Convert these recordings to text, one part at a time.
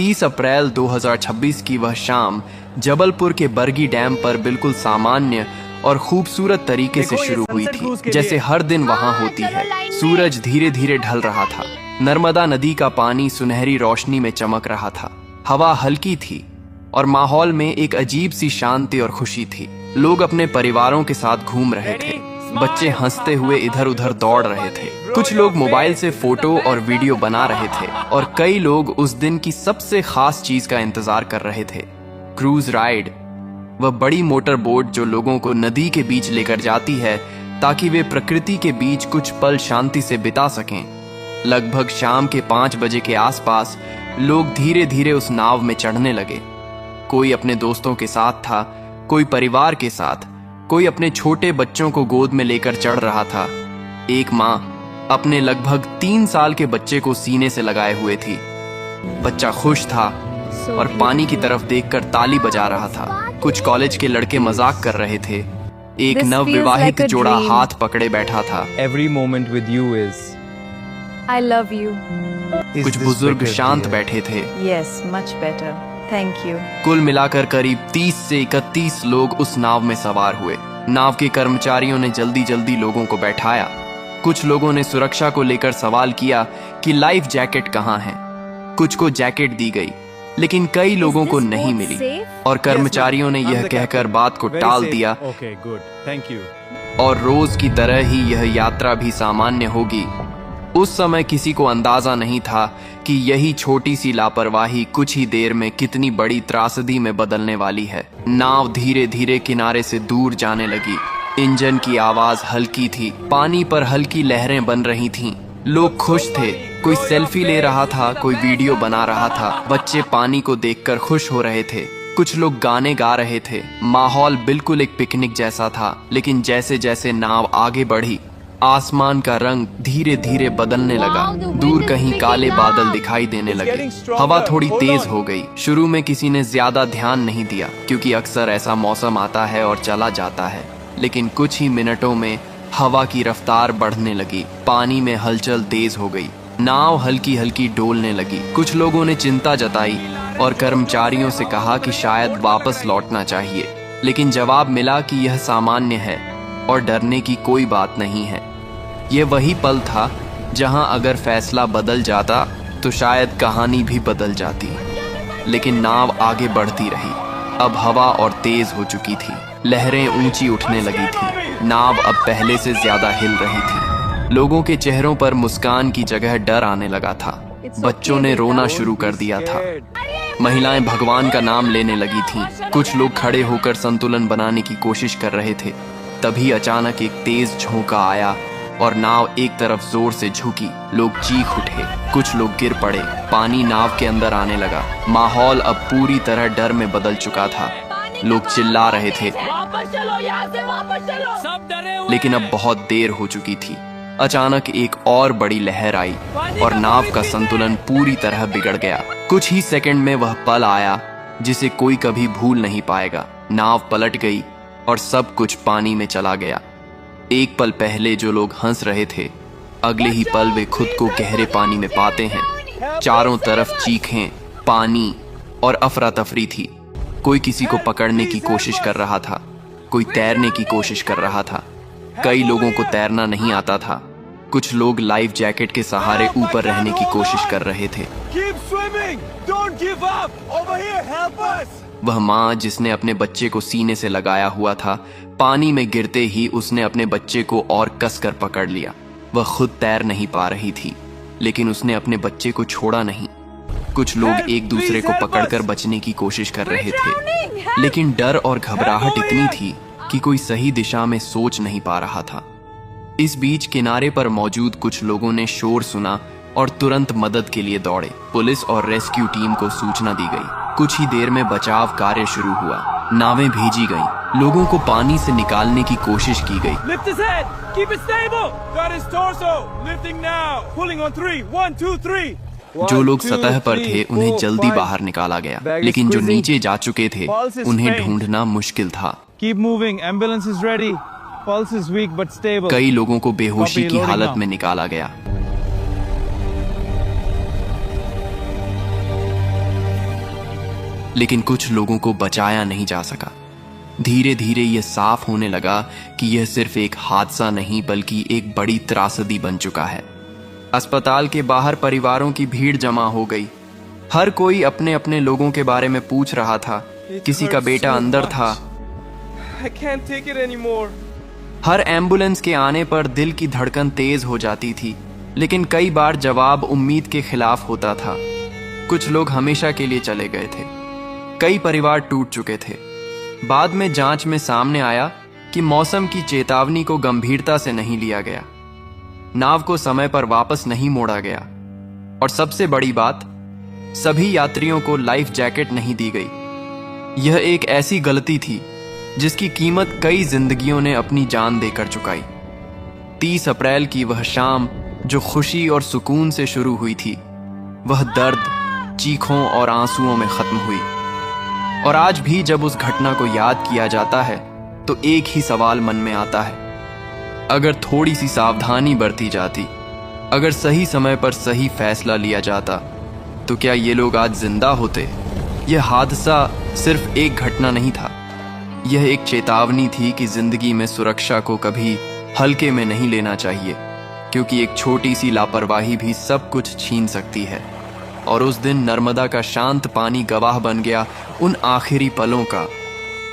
30 अप्रैल 2026 की वह शाम जबलपुर के बरगी डैम पर बिल्कुल सामान्य और खूबसूरत तरीके से शुरू हुई थी, जैसे हर दिन वहां होती है। सूरज धीरे धीरे ढल रहा था। नर्मदा नदी का पानी सुनहरी रोशनी में चमक रहा था। हवा हल्की थी और माहौल में एक अजीब सी शांति और खुशी थी। लोग अपने परिवारों के साथ घूम रहे थे। बच्चे हंसते हुए इधर उधर दौड़ रहे थे। कुछ लोग मोबाइल से फोटो और वीडियो बना रहे थे और कई लोग उस दिन की सबसे खास चीज का इंतजार कर रहे थे, क्रूज राइड। वह बड़ी मोटर बोट जो लोगों को नदी के बीच लेकर जाती है ताकि वे प्रकृति के बीच कुछ पल शांति से बिता सकें। लगभग शाम के 5 बजे के आसपास लोग धीरे धीरे उस नाव में चढ़ने लगे। कोई अपने दोस्तों के साथ था, कोई परिवार के साथ, कोई अपने छोटे बच्चों को गोद में लेकर चढ़ रहा था। एक माँ अपने लगभग 3 साल के बच्चे को सीने से लगाए हुए थी। बच्चा खुश था और पानी की तरफ देखकर ताली बजा रहा था। कुछ कॉलेज के लड़के मजाक कर रहे थे। एक नवविवाहित जोड़ा हाथ पकड़े बैठा था। Every moment with you is I love you. कुछ बुजुर्ग शांत बैठे थे। Yes, much better. Thank you. कुल मिलाकर करीब 30 से 31 लोग उस नाव में सवार हुए। नाव के कर्मचारियों ने जल्दी जल्दी लोगों को बैठाया। कुछ लोगों ने सुरक्षा को लेकर सवाल किया कि लाइफ जैकेट कहाँ है। कुछ को जैकेट दी गई, लेकिन कई लोगों को नहीं मिली और कर्मचारियों ने यह कहकर बात को टाल दिया और रोज की तरह ही यह यात्रा भी सामान्य होगी। उस समय किसी को अंदाजा नहीं था कि यही छोटी सी लापरवाही कुछ ही देर में कितनी बड़ी त्रासदी में बदलने वाली है। नाव धीरे धीरे किनारे से दूर जाने लगी। इंजन की आवाज हल्की थी। पानी पर हल्की लहरें बन रही थीं। लोग खुश थे। कोई सेल्फी ले रहा था, कोई वीडियो बना रहा था। बच्चे पानी को देखकर खुश हो रहे थे। कुछ लोग गाने गा रहे थे। माहौल बिल्कुल एक पिकनिक जैसा था। लेकिन जैसे जैसे नाव आगे बढ़ी, आसमान का रंग धीरे धीरे बदलने लगा। दूर कहीं काले बादल दिखाई देने लगे। हवा थोड़ी तेज हो गई। शुरू में किसी ने ज्यादा ध्यान नहीं दिया, क्योंकि अक्सर ऐसा मौसम आता है और चला जाता है। लेकिन कुछ ही मिनटों में हवा की रफ्तार बढ़ने लगी। पानी में हलचल तेज हो गई। नाव हल्की हल्की डोलने लगी। कुछ लोगों ने चिंता जताई और कर्मचारियों से कहा कि शायद वापस लौटना चाहिए, लेकिन जवाब मिला कि यह सामान्य है और डरने की कोई बात नहीं है। ये वही पल था जहां अगर फैसला बदल जाता तो शायद कहानी भी बदल जाती। लेकिन नाव आगे बढ़ती रही। अब हवा और तेज हो चुकी थी। लहरें ऊंची उठने लगी थी। नाव अब पहले से ज्यादा हिल रही थी। लोगों के चेहरों पर मुस्कान की जगह डर आने लगा था। बच्चों ने रोना शुरू कर दिया था। महिलाएं भगवान का नाम लेने लगी थीं। कुछ लोग खड़े होकर संतुलन बनाने की कोशिश कर रहे थे। तभी अचानक एक तेज झोंका आया और नाव एक तरफ जोर से झुकी। लोग चीख उठे। कुछ लोग गिर पड़े। पानी नाव के अंदर आने लगा। माहौल अब पूरी तरह डर में बदल चुका था। लोग चिल्ला रहे थे, वापस चलो, यहाँ से वापस चलो। सब डरे हुए लेकिन अब बहुत देर हो चुकी थी। अचानक एक और बड़ी लहर आई और नाव का संतुलन पूरी तरह बिगड़ गया। कुछ ही सेकंड में वह पल आया जिसे कोई कभी भूल नहीं पाएगा। नाव पलट गई और सब कुछ पानी में चला गया। एक पल पहले जो लोग हंस रहे थे, अगले ही पल वे खुद को गहरे पानी में पाते हैं। चारों तरफ चीखें, पानी और अफरा तफरी थी। कोई किसी को पकड़ने की कोशिश कर रहा था, कोई तैरने की कोशिश कर रहा था। कई लोगों को तैरना नहीं आता था। कुछ लोग लाइफ जैकेट के सहारे ऊपर रहने की कोशिश कर रहे थे। वह माँ जिसने अपने बच्चे को सीने से लगाया हुआ था, पानी में गिरते ही उसने अपने बच्चे को और कसकर पकड़ लिया। वह खुद तैर नहीं पा रही थी, लेकिन उसने अपने बच्चे को छोड़ा नहीं। कुछ लोग एक दूसरे को पकड़कर बचने की कोशिश कर रहे थे, लेकिन डर और घबराहट इतनी थी कि कोई सही दिशा में सोच नहीं पा रहा था। इस बीच किनारे पर मौजूद कुछ लोगों ने शोर सुना और तुरंत मदद के लिए दौड़े। पुलिस और रेस्क्यू टीम को सूचना दी गई। कुछ ही देर में बचाव कार्य शुरू हुआ। नावें भेजी गईं। लोगों को पानी से निकालने की कोशिश की गई। जो लोग सतह पर थे उन्हें जल्दी बाहर निकाला गया, लेकिन जो नीचे जा चुके थे उन्हें ढूंढना मुश्किल था। कई लोगों को बेहोशी की हालत में निकाला गया। लेकिन कुछ लोगों को बचाया नहीं जा सका। धीरे धीरे यह साफ होने लगा कि यह सिर्फ एक हादसा नहीं बल्कि एक बड़ी त्रासदी बन चुका है। अस्पताल के बाहर परिवारों की भीड़ जमा हो गई। हर कोई अपने अपने लोगों के बारे में पूछ रहा था। किसी का बेटा अंदर था। I can't take it anymore. Her ambulance के आने पर दिल की धड़कन तेज हो जाती थी, लेकिन कई बार जवाब उम्मीद के खिलाफ होता था। कुछ लोग हमेशा के लिए चले गए थे, कई परिवार टूट चुके थे। बाद में जांच में सामने आया कि मौसम की चेतावनी को गंभीरता से नहीं लिया गया, नाव को समय पर वापस नहीं मोड़ा गया, और सबसे बड़ी बात, सभी यात्रियों को लाइफ जैकेट नहीं दी गई। यह एक ऐसी गलती थी जिसकी कीमत कई जिंदगियों ने अपनी जान देकर चुकाई। 30 अप्रैल की वह शाम जो खुशी और सुकून से शुरू हुई थी, वह दर्द, चीखों और आंसुओं में खत्म हुई। और आज भी जब उस घटना को याद किया जाता है तो एक ही सवाल मन में आता है, अगर थोड़ी सी सावधानी बरती जाती, अगर सही समय पर सही फैसला लिया जाता, तो क्या ये लोग आज जिंदा होते? यह हादसा सिर्फ एक घटना नहीं था, यह एक चेतावनी थी कि जिंदगी में सुरक्षा को कभी हल्के में नहीं लेना चाहिए, क्योंकि एक छोटी सी लापरवाही भी सब कुछ छीन सकती है। और उस दिन नर्मदा का शांत पानी गवाह बन गया उन आखिरी पलों का,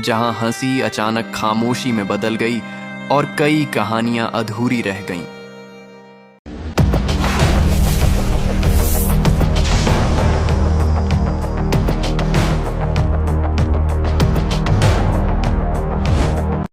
जहां हंसी अचानक खामोशी में बदल गई और कई कहानियां अधूरी रह गईं।